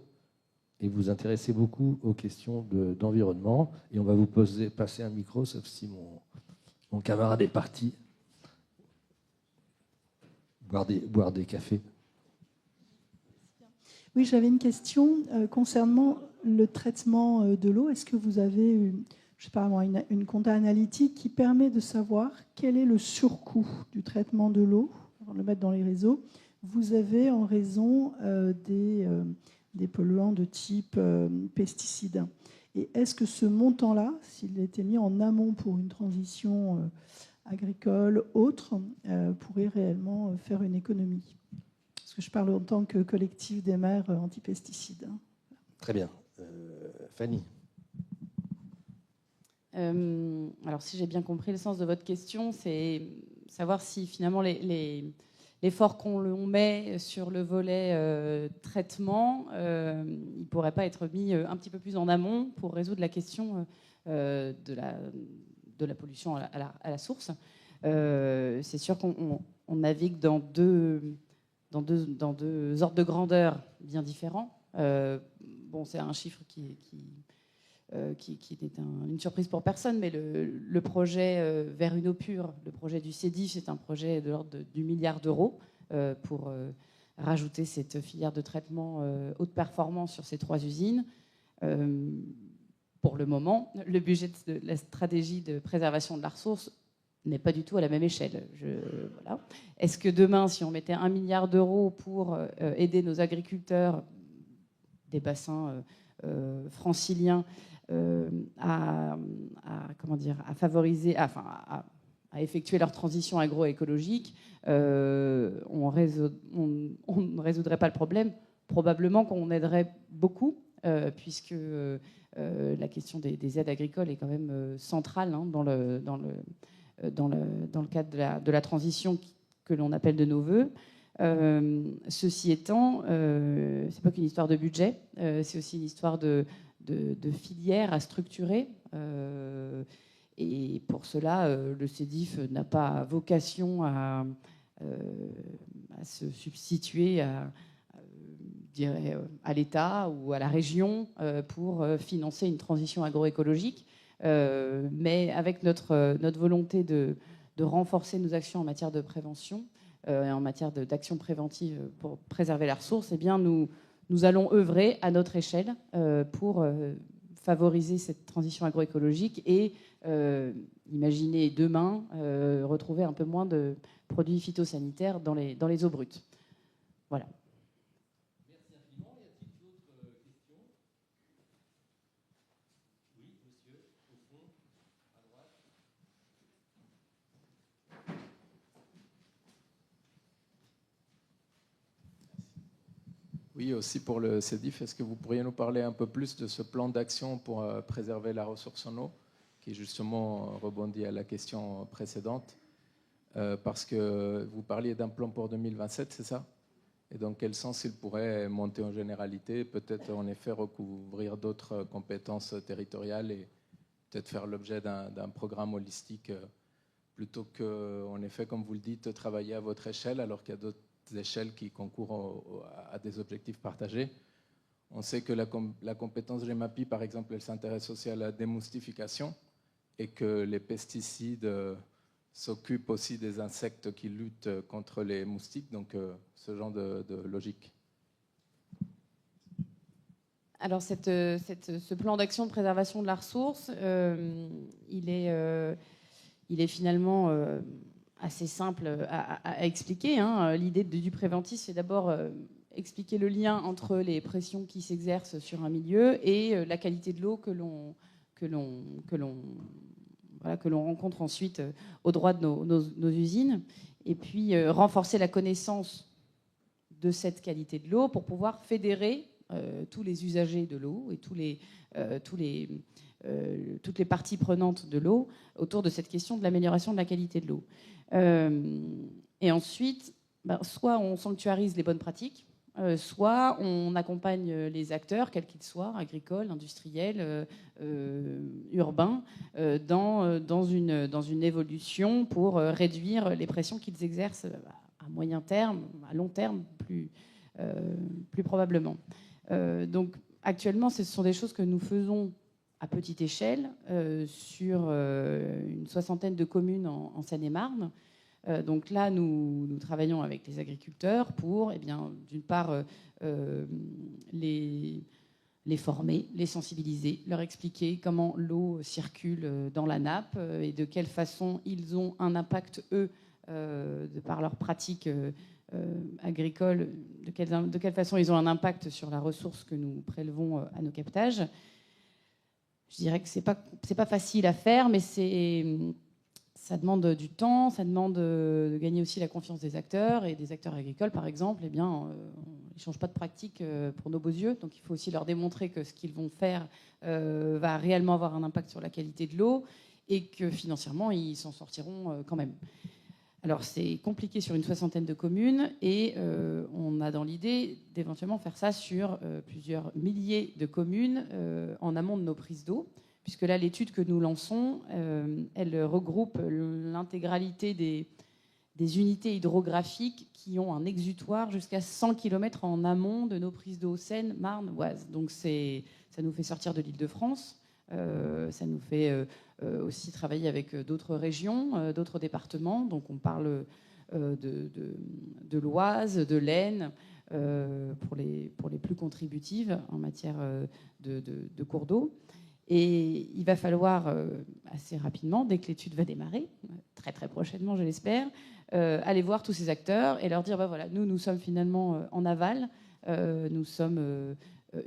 et vous intéressez beaucoup aux questions d'environnement. Et on va vous passer un micro, sauf si mon camarade est parti boire des cafés. Oui, j'avais une question concernant le traitement de l'eau. Est-ce que vous avez une compta analytique qui permet de savoir quel est le surcoût du traitement de l'eau, on va le mettre dans les réseaux, vous avez en raison des polluants de type pesticides. Et est-ce que ce montant-là, s'il était mis en amont pour une transition agricole autre, pourrait réellement faire une économie? Parce que je parle en tant que collectif des maires anti-pesticides. Très bien. Fanny. Alors, si j'ai bien compris le sens de votre question, c'est savoir si finalement les l'effort qu'on met sur le volet traitement, il ne pourrait pas être mis un petit peu plus en amont pour résoudre la question de la pollution à la source. C'est sûr qu'on navigue dans deux ordres de grandeur bien différents. C'est un chiffre qui n'est une surprise pour personne, mais le projet vers une eau pure, le projet du CEDIF, c'est un projet de l'ordre du milliard d'euros pour rajouter cette filière de traitement haute performance sur ces 3 usines. Pour le moment, le budget de la stratégie de préservation de la ressource n'est pas du tout à la même échelle. Voilà. Est-ce que demain, si on mettait 1 milliard d'euros pour aider nos agriculteurs des bassins franciliens à favoriser, à effectuer leur transition agroécologique, on ne résoudrait pas le problème? Probablement qu'on aiderait beaucoup, puisque la question des aides agricoles est quand même centrale dans le cadre de la transition que l'on appelle de nos voeux. Ceci étant, c'est pas qu'une histoire de budget, c'est aussi une histoire de filière à structurer. Et pour cela, le CEDIF n'a pas vocation à se substituer à l'État ou à la région pour financer une transition agroécologique. Mais avec notre volonté de renforcer nos actions en matière de prévention et en matière d'action préventive pour préserver la ressource, eh bien nous allons œuvrer à notre échelle pour favoriser cette transition agroécologique et imaginer demain retrouver un peu moins de produits phytosanitaires dans les eaux brutes. Voilà. Merci infiniment. Y a-t-il d'autres questions? Oui, monsieur, au fond, à droite. Oui, aussi pour le CEDIF, est-ce que vous pourriez nous parler un peu plus de ce plan d'action pour préserver la ressource en eau, qui justement rebondit à la question précédente, parce que vous parliez d'un plan pour 2027, c'est ça? Et dans quel sens il pourrait monter en généralité, peut-être en effet recouvrir d'autres compétences territoriales et peut-être faire l'objet d'un programme holistique, plutôt que, en effet, comme vous le dites, travailler à votre échelle, alors qu'il y a d'autres échelles qui concourent à des objectifs partagés. On sait que la compétence GEMAPI, par exemple, elle s'intéresse aussi à la démoustification et que les pesticides s'occupent aussi des insectes qui luttent contre les moustiques, donc ce genre de logique. Alors ce plan d'action de préservation de la ressource, il est finalement assez simple à expliquer. L'idée du préventif, c'est d'abord expliquer le lien entre les pressions qui s'exercent sur un milieu et la qualité de l'eau que l'on rencontre ensuite au droit de nos usines. Et puis renforcer la connaissance de cette qualité de l'eau pour pouvoir fédérer tous les usagers de l'eau et toutes les parties prenantes de l'eau autour de cette question de l'amélioration de la qualité de l'eau. Et ensuite, soit on sanctuarise les bonnes pratiques, soit on accompagne les acteurs, quels qu'ils soient, agricoles, industriels, urbains, dans une évolution pour réduire les pressions qu'ils exercent à moyen terme, à long terme, plus probablement. Donc actuellement, ce sont des choses que nous faisons à petite échelle sur une soixantaine de communes en Seine-et-Marne. Donc là, nous travaillons avec les agriculteurs pour, d'une part, les former, les sensibiliser, leur expliquer comment l'eau circule dans la nappe et de quelle façon ils ont un impact, eux, de par leurs pratiques agricoles, de quelle façon ils ont un impact sur la ressource que nous prélevons à nos captages. Je dirais que c'est pas facile à faire, mais ça demande du temps, ça demande de gagner aussi la confiance des acteurs, et des acteurs agricoles, par exemple, ils ne changent pas de pratique pour nos beaux yeux, donc il faut aussi leur démontrer que ce qu'ils vont faire va réellement avoir un impact sur la qualité de l'eau, et que financièrement, ils s'en sortiront quand même. Alors c'est compliqué sur une 60aine de communes et on a dans l'idée d'éventuellement faire ça sur plusieurs milliers de communes en amont de nos prises d'eau, puisque là l'étude que nous lançons, elle regroupe l'intégralité des unités hydrographiques qui ont un exutoire jusqu'à 100 km en amont de nos prises d'eau Seine, Marne, Oise. Donc ça nous fait sortir de l'Île-de-France, ça nous fait aussi travailler avec d'autres régions, d'autres départements. Donc on parle de l'Oise, de l'Aisne, pour les plus contributives en matière de cours d'eau. Et il va falloir assez rapidement, dès que l'étude va démarrer, très très prochainement je l'espère, aller voir tous ces acteurs et leur dire, voilà, nous sommes finalement en aval, nous sommes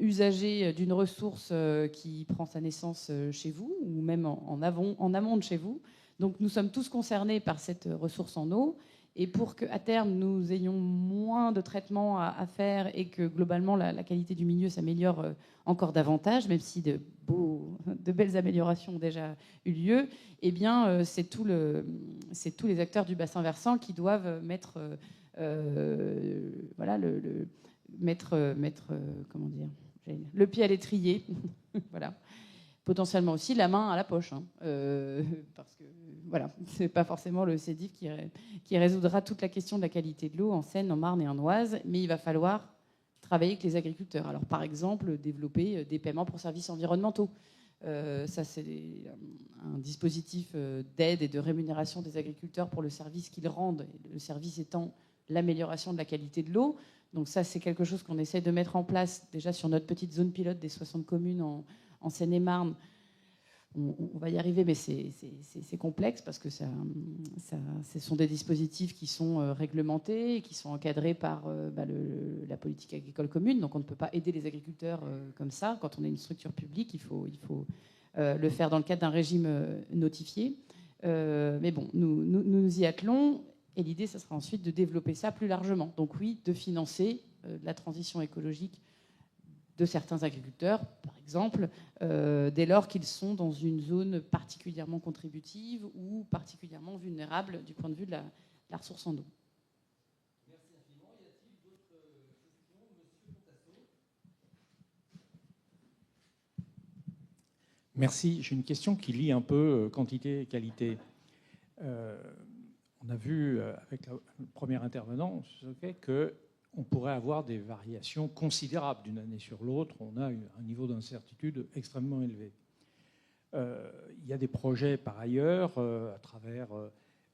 usagers d'une ressource qui prend sa naissance chez vous, ou même en amont de chez vous. Donc nous sommes tous concernés par cette ressource en eau. Et pour qu'à terme, nous ayons moins de traitements à faire et que globalement, la qualité du milieu s'améliore encore davantage, même si de belles améliorations ont déjà eu lieu, eh bien, c'est tous les acteurs du bassin versant qui doivent mettre comment dire, le pied à l'étrier. Voilà. Potentiellement aussi la main à la poche, parce que voilà, c'est pas forcément le CEDIF qui résoudra toute la question de la qualité de l'eau en Seine, en Marne et en Oise, mais il va falloir travailler avec les agriculteurs. Alors par exemple, développer des paiements pour services environnementaux. Ça, c'est un dispositif d'aide et de rémunération des agriculteurs pour le service qu'ils rendent, le service étant l'amélioration de la qualité de l'eau. Donc ça, c'est quelque chose qu'on essaie de mettre en place déjà sur notre petite zone pilote des 60 communes en Seine-et-Marne. On va y arriver, mais c'est complexe parce que ce sont des dispositifs qui sont réglementés et qui sont encadrés par la politique agricole commune. Donc on ne peut pas aider les agriculteurs comme ça. Quand on est une structure publique, il faut le faire dans le cadre d'un régime notifié. Mais bon, nous y attelons. Et l'idée, ça sera ensuite de développer ça plus largement. Donc oui, de financer la transition écologique de certains agriculteurs, par exemple, dès lors qu'ils sont dans une zone particulièrement contributive ou particulièrement vulnérable du point de vue de la ressource en eau. Merci infiniment. Y a-t-il d'autres questions, Monsieur Montasso ? Merci. J'ai une question qui lie un peu quantité et qualité. On a vu avec le premier intervenant qu'on pourrait avoir des variations considérables d'une année sur l'autre. On a un niveau d'incertitude extrêmement élevé. Il y a des projets par ailleurs à travers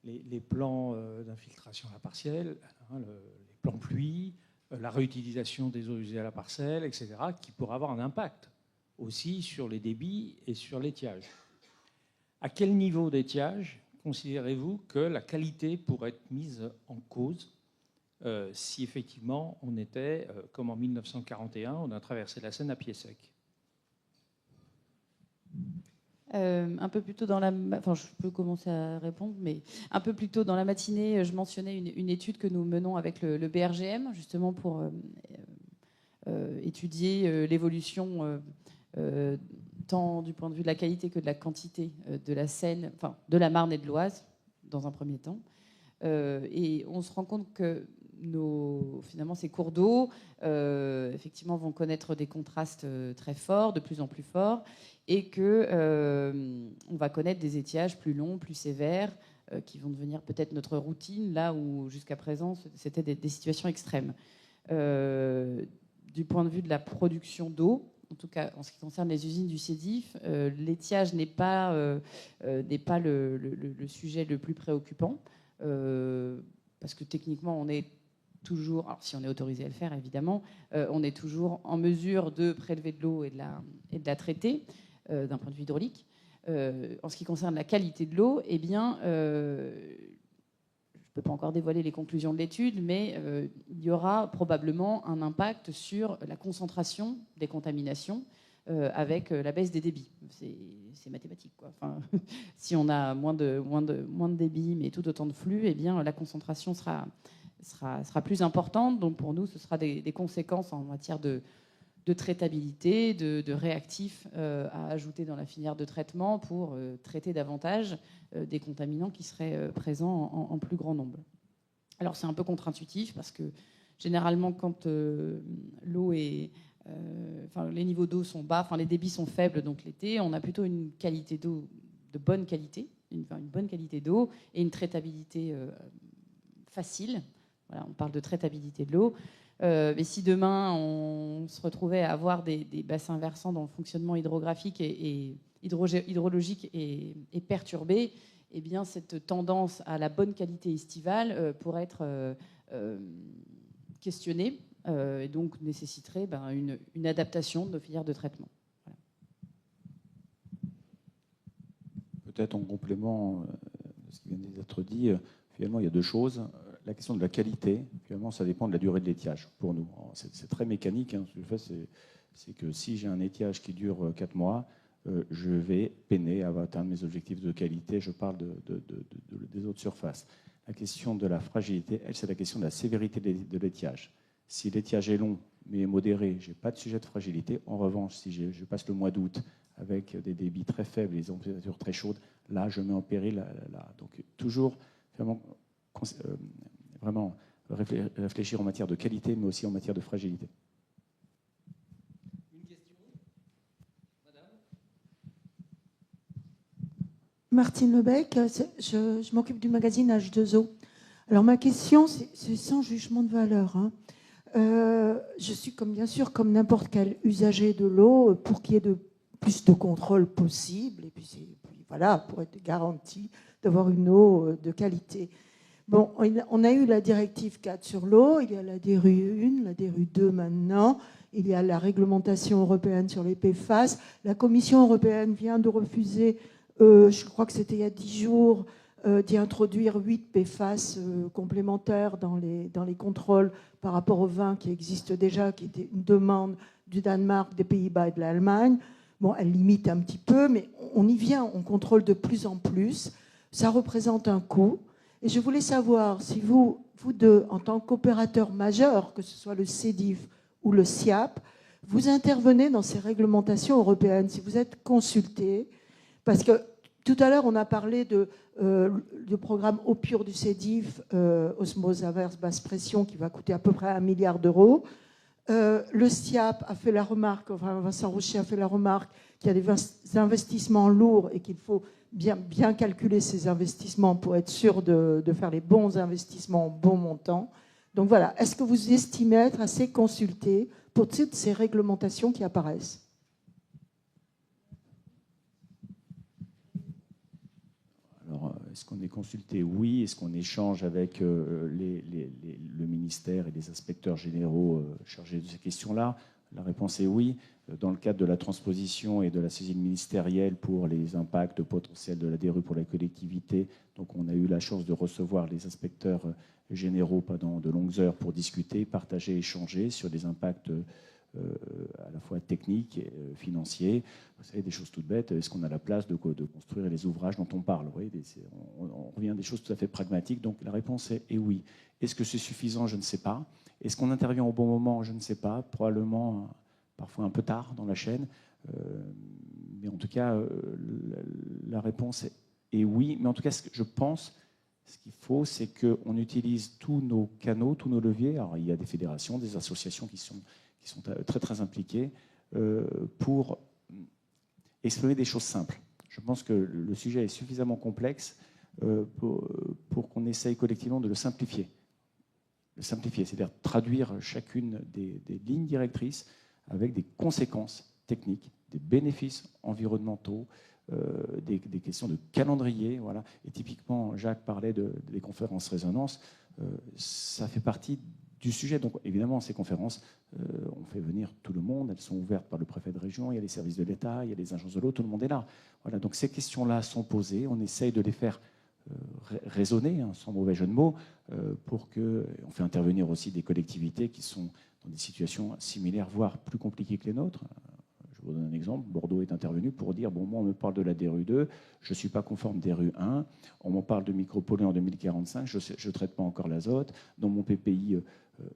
les plans d'infiltration à la parcelle, les plans pluie, la réutilisation des eaux usées à la parcelle, etc., qui pourraient avoir un impact aussi sur les débits et sur l'étiage. À quel niveau d'étiage considérez-vous que la qualité pourrait être mise en cause si effectivement on était, comme en 1941, on a traversé la Seine à pied sec? Un peu plus tôt dans je peux commencer à répondre, mais un peu plus tôt dans la matinée, je mentionnais une étude que nous menons avec le BRGM, justement pour étudier l'évolution tant du point de vue de la qualité que de la quantité de la Seine, enfin de la Marne et de l'Oise, dans un premier temps. Et on se rend compte que finalement, ces cours d'eau, effectivement, vont connaître des contrastes très forts, de plus en plus forts, et qu'on va connaître des étiages plus longs, plus sévères, qui vont devenir peut-être notre routine, là où jusqu'à présent, c'était des situations extrêmes. Du point de vue de la production d'eau, en tout cas en ce qui concerne les usines du CEDIF, l'étiage n'est pas le sujet le plus préoccupant, parce que techniquement, on est toujours, alors si on est autorisé à le faire évidemment, on est toujours en mesure de prélever de l'eau et de la traiter d'un point de vue hydraulique. En ce qui concerne la qualité de l'eau, eh bien, je ne peux pas encore dévoiler les conclusions de l'étude, mais il y aura probablement un impact sur la concentration des contaminations avec la baisse des débits. C'est mathématique, quoi. Enfin, si on a moins de débit, mais tout autant de flux, eh bien, la concentration sera plus importante. Donc pour nous, ce sera des conséquences en matière de de traitabilité, de réactifs à ajouter dans la filière de traitement pour traiter davantage des contaminants qui seraient présents en plus grand nombre. Alors c'est un peu contre-intuitif parce que généralement quand l'eau est... les niveaux d'eau sont bas, les débits sont faibles, donc l'été, on a plutôt une qualité d'eau de bonne qualité, une bonne qualité d'eau et une traitabilité facile. Voilà, on parle de traitabilité de l'eau. Mais si demain on se retrouvait à avoir des bassins versants dont le fonctionnement hydrographique et hydrologique est perturbé, eh bien cette tendance à la bonne qualité estivale pourrait être questionnée et donc nécessiterait une adaptation de nos filières de traitement. Voilà. Peut-être en complément de ce qui vient d'être dit, finalement il y a deux choses. La question de la qualité, finalement, ça dépend de la durée de l'étiage pour nous. C'est très mécanique. Ce que je fais, c'est que si j'ai un étiage qui dure 4 mois, je vais peiner à atteindre mes objectifs de qualité. Je parle des eaux de surface. La question de la fragilité, elle, c'est la question de la sévérité de l'étiage. Si l'étiage est long mais modéré, je n'ai pas de sujet de fragilité. En revanche, si je passe le mois d'août avec des débits très faibles, des températures très chaudes, là, je mets en péril. Donc, toujours, vraiment réfléchir en matière de qualité, mais aussi en matière de fragilité. Une question, madame. Martine Lebec, je m'occupe du magazine H2O. Alors ma question, c'est sans jugement de valeur. Je suis bien sûr comme n'importe quel usager de l'eau pour qu'il y ait de plus de contrôle possible et puis voilà, pour être garanti d'avoir une eau de qualité. Bon, on a eu la directive 4 sur l'eau, il y a la DRU 1, la DRU 2 maintenant, il y a la réglementation européenne sur les PFAS. La Commission européenne vient de refuser, je crois que c'était il y a 10 jours, d'y introduire 8 PFAS complémentaires dans les contrôles par rapport au vin qui existe déjà, qui était une demande du Danemark, des Pays-Bas et de l'Allemagne. Bon, elle limite un petit peu, mais on y vient, on contrôle de plus en plus. Ça représente un coût. Et je voulais savoir si vous deux, en tant qu'opérateur majeur, que ce soit le CEDIF ou le SIAP, vous intervenez dans ces réglementations européennes, si vous êtes consulté. Parce que tout à l'heure, on a parlé du programme OPUR du CEDIF, osmose inverse basse pression, qui va coûter à peu près 1 milliard d'euros. Le SIAP a fait la remarque, Vincent Rocher a fait la remarque qu'il y a des investissements lourds et qu'il faut bien calculer ces investissements pour être sûr de faire les bons investissements au bon montant. Donc voilà, est-ce que vous estimez être assez consulté pour toutes ces réglementations qui apparaissent ? Alors, est-ce qu'on est consulté ? Oui. Est-ce qu'on échange avec le ministère et les inspecteurs généraux chargés de ces questions-là ? La réponse est oui. Dans le cadre de la transposition et de la saisine ministérielle pour les impacts potentiels de la DRU pour la collectivité, donc on a eu la chance de recevoir les inspecteurs généraux pendant de longues heures pour discuter, partager, échanger sur des impacts à la fois techniques et financiers. Vous savez, des choses toutes bêtes. Est-ce qu'on a la place de construire les ouvrages dont on parle ? Vous voyez, on revient à des choses tout à fait pragmatiques. Donc la réponse est oui. Est-ce que c'est suffisant ? Je ne sais pas. Est-ce qu'on intervient au bon moment ? Je ne sais pas. Probablement parfois un peu tard dans la chaîne. Mais en tout cas, la réponse est oui. Mais en tout cas, je pense, ce qu'il faut, c'est qu'on utilise tous nos canaux, tous nos leviers. Alors, il y a des fédérations, des associations qui sont très, très impliquées pour exprimer des choses simples. Je pense que le sujet est suffisamment complexe pour qu'on essaye collectivement de le simplifier. C'est-à-dire traduire chacune des lignes directrices avec des conséquences techniques, des bénéfices environnementaux, des questions de calendrier. Voilà. Et typiquement, Jacques parlait des conférences résonance. Ça fait partie du sujet. Donc évidemment, ces conférences, on fait venir tout le monde. Elles sont ouvertes par le préfet de région, il y a les services de l'État, il y a les agences de l'eau, tout le monde est là. Voilà. Donc ces questions-là sont posées. On essaye de les faire raisonner, sans mauvais jeu de mots, pour que... On fait intervenir aussi des collectivités qui sont dans des situations similaires, voire plus compliquées que les nôtres. Je vous donne un exemple. Bordeaux est intervenu pour dire, bon, moi, on me parle de la DRU 2, je ne suis pas conforme DRU 1, on m'en parle de micropolluants en 2045, je ne traite pas encore l'azote, dans mon PPI,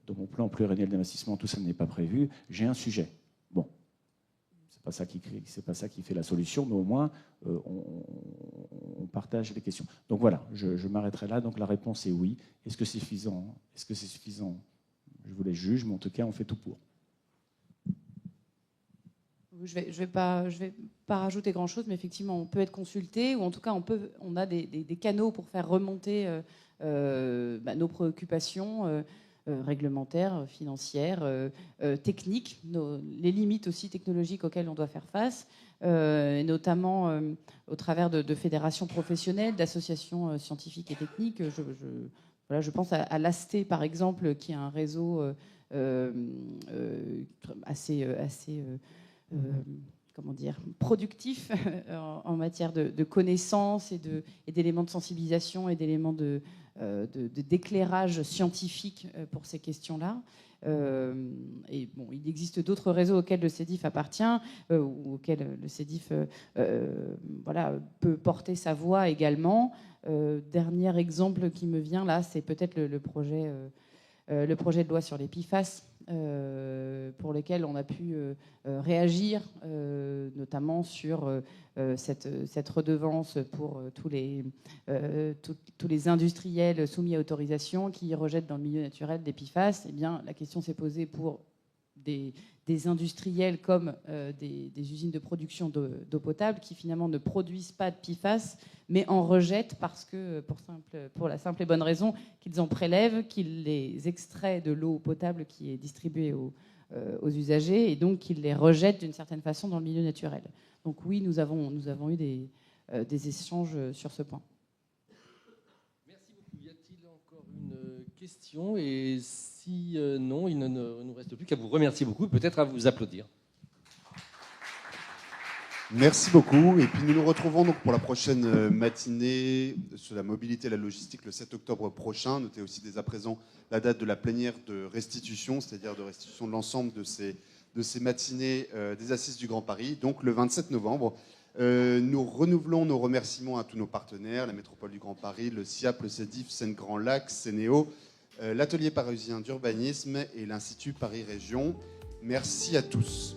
dans mon plan pluriannuel d'investissement, tout ça n'est pas prévu, j'ai un sujet. c'est pas ça qui fait la solution, mais au moins on partage les questions. Donc voilà, je m'arrêterai là. Donc la réponse est oui. Est-ce que c'est suffisant? Est-ce que c'est suffisant? Je vous laisse juger, mais en tout cas, on fait tout pour. Je vais pas rajouter grand-chose, mais effectivement, on peut être consulté, ou en tout cas, on a des canaux pour faire remonter nos préoccupations réglementaires, financières, techniques, les limites aussi technologiques auxquelles on doit faire face, et notamment au travers de fédérations professionnelles, d'associations scientifiques et techniques. Je pense à l'ASTE, par exemple, qui a un réseau assez productif en matière de connaissances et d'éléments de sensibilisation et d'éléments d'éclairage scientifique pour ces questions-là. Et bon, il existe d'autres réseaux auxquels le CEDIF appartient, ou auxquels le CEDIF peut porter sa voix également. Dernier exemple qui me vient là, c'est peut-être le projet de loi sur les PFAS, pour lesquels on a pu réagir, notamment sur cette redevance pour tous les industriels soumis à autorisation qui rejettent dans le milieu naturel des PFAS. Eh bien, la question s'est posée pour des industriels comme des usines de production d'eau potable qui finalement ne produisent pas de PFAS, mais en rejettent parce que, pour la simple et bonne raison qu'ils en prélèvent, qu'ils les extraient de l'eau potable qui est distribuée aux usagers, et donc qu'ils les rejettent d'une certaine façon dans le milieu naturel. Donc oui, nous avons eu des échanges sur ce point. Merci beaucoup. Y a-t-il encore une question? Et si non, il ne nous reste plus qu'à vous remercier beaucoup, peut-être à vous applaudir. Merci beaucoup. Et puis nous nous retrouvons donc pour la prochaine matinée sur la mobilité et la logistique le 7 octobre prochain. Notez aussi dès à présent la date de la plénière de restitution, c'est-à-dire de restitution de l'ensemble de ces matinées des Assises du Grand Paris, donc le 27 novembre. Nous renouvelons nos remerciements à tous nos partenaires, la Métropole du Grand Paris, le SIAP, le CEDIF, Seine Grand Lac, Sénéo, l'Atelier parisien d'urbanisme et l'Institut Paris Région. Merci à tous.